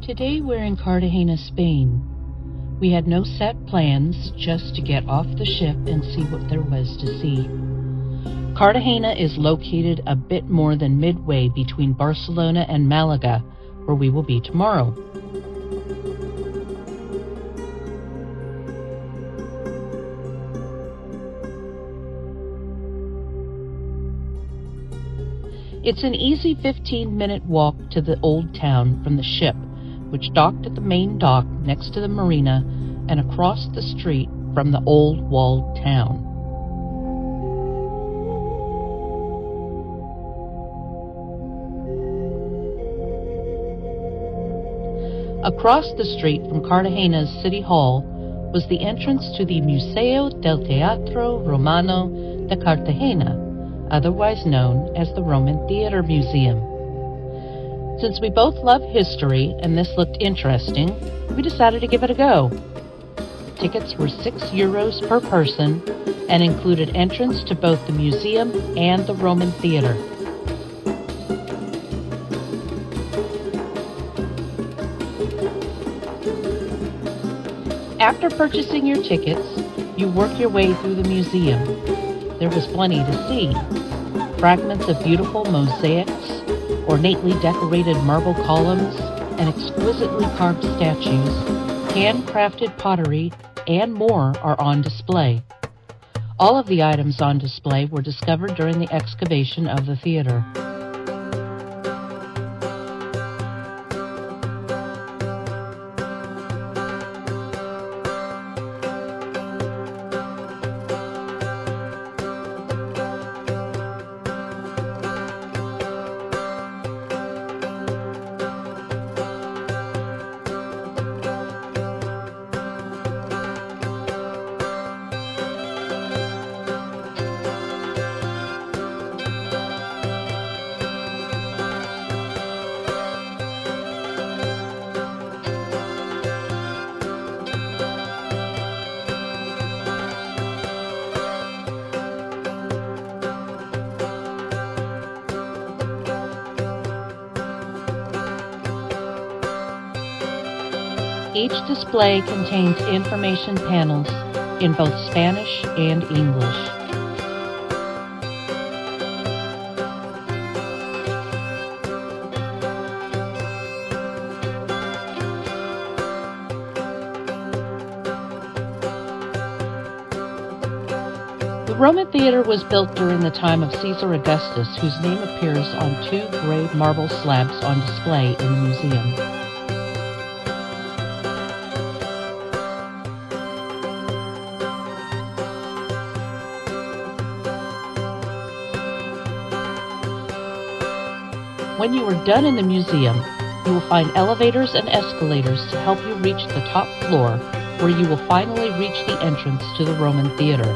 Today we're in Cartagena, Spain. We had no set plans, just to get off the ship and see what there was to see. Cartagena is located a bit more than midway between Barcelona and Malaga, where we will be tomorrow. It's an easy 15-minute walk to the old town from the ship, which docked at the main dock next to the marina and across the street from the old walled town. Across the street from Cartagena's City Hall was the entrance to the Museo del Teatro Romano de Cartagena, otherwise known as the Roman Theater Museum. Since we both love history and this looked interesting, we decided to give it a go. Tickets were €6 per person and included entrance to both the museum and the Roman theater. After purchasing your tickets, you work your way through the museum. There was plenty to see. Fragments of beautiful mosaics, ornately decorated marble columns, and exquisitely carved statues, handcrafted pottery, and more are on display. All of the items on display were discovered during the excavation of the theater. Each display contains information panels in both Spanish and English. The Roman theater was built during the time of Caesar Augustus, whose name appears on 2 gray marble slabs on display in the museum. When you are done in the museum, you will find elevators and escalators to help you reach the top floor, where you will finally reach the entrance to the Roman theater.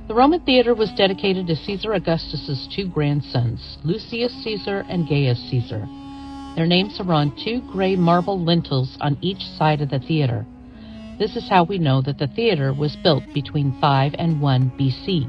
The Roman theater was dedicated to Caesar Augustus's 2 grandsons, Lucius Caesar and Gaius Caesar. Their names are on 2 gray marble lintels on each side of the theater. This is how we know that the theater was built between 5 and 1 BC.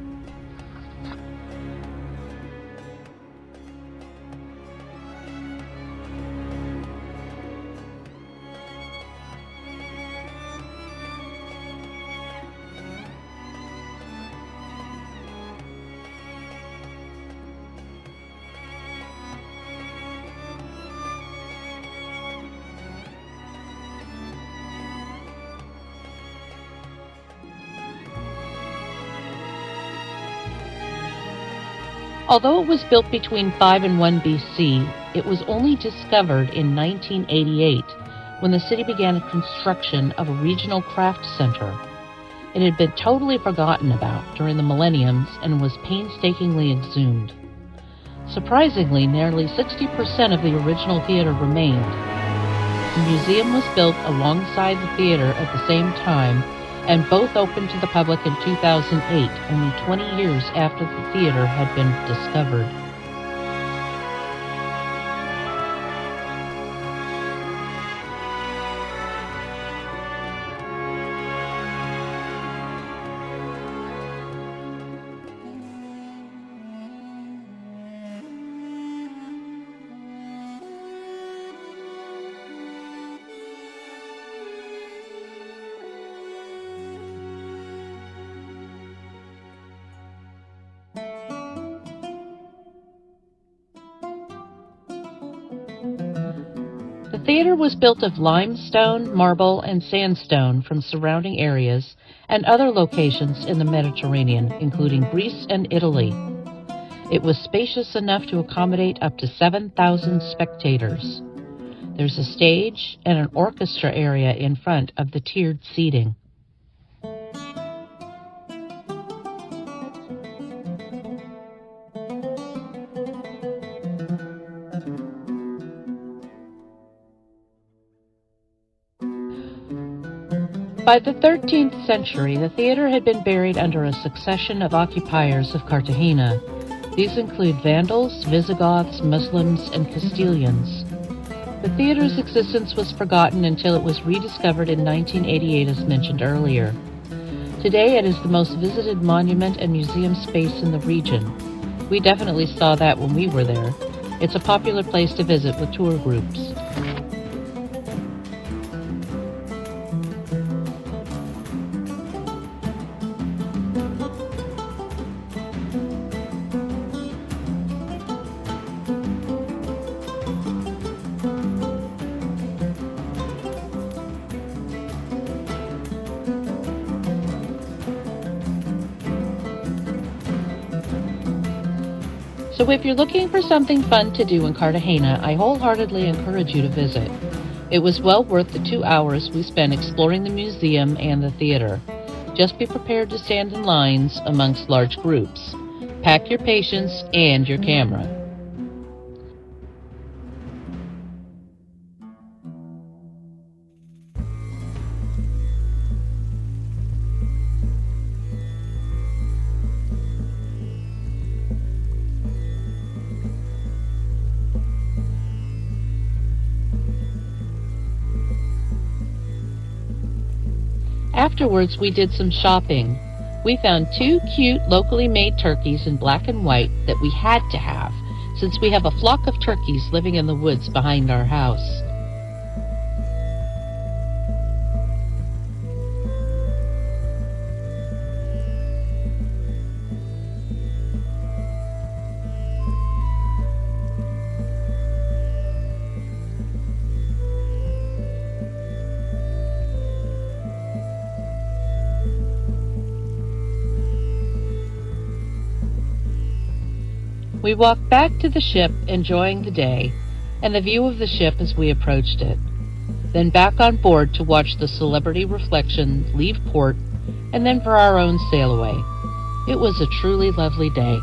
Although it was built between 5 and 1 BC, it was only discovered in 1988 when the city began construction of a regional craft center. It had been totally forgotten about during the millenniums and was painstakingly exhumed. Surprisingly, nearly 60% of the original theater remained. The museum was built alongside the theater at the same time, and both opened to the public in 2008, only 20 years after the theater had been discovered. The theater was built of limestone, marble, and sandstone from surrounding areas and other locations in the Mediterranean, including Greece and Italy. It was spacious enough to accommodate up to 7,000 spectators. There's a stage and an orchestra area in front of the tiered seating. By the 13th century, the theater had been buried under a succession of occupiers of Cartagena. These include Vandals, Visigoths, Muslims, and Castilians. The theater's existence was forgotten until it was rediscovered in 1988, as mentioned earlier. Today, it is the most visited monument and museum space in the region. We definitely saw that when we were there. It's a popular place to visit with tour groups. So if you're looking for something fun to do in Cartagena, I wholeheartedly encourage you to visit. It was well worth the 2 hours we spent exploring the museum and the theater. Just be prepared to stand in lines amongst large groups. Pack your patience and your camera. Afterwards, we did some shopping. We found 2 cute locally made turkeys in black and white that we had to have, since we have a flock of turkeys living in the woods behind our house. We walked back to the ship, enjoying the day and the view of the ship as we approached it. Then back on board to watch the Celebrity Reflection leave port, and then for our own sail away. It was a truly lovely day.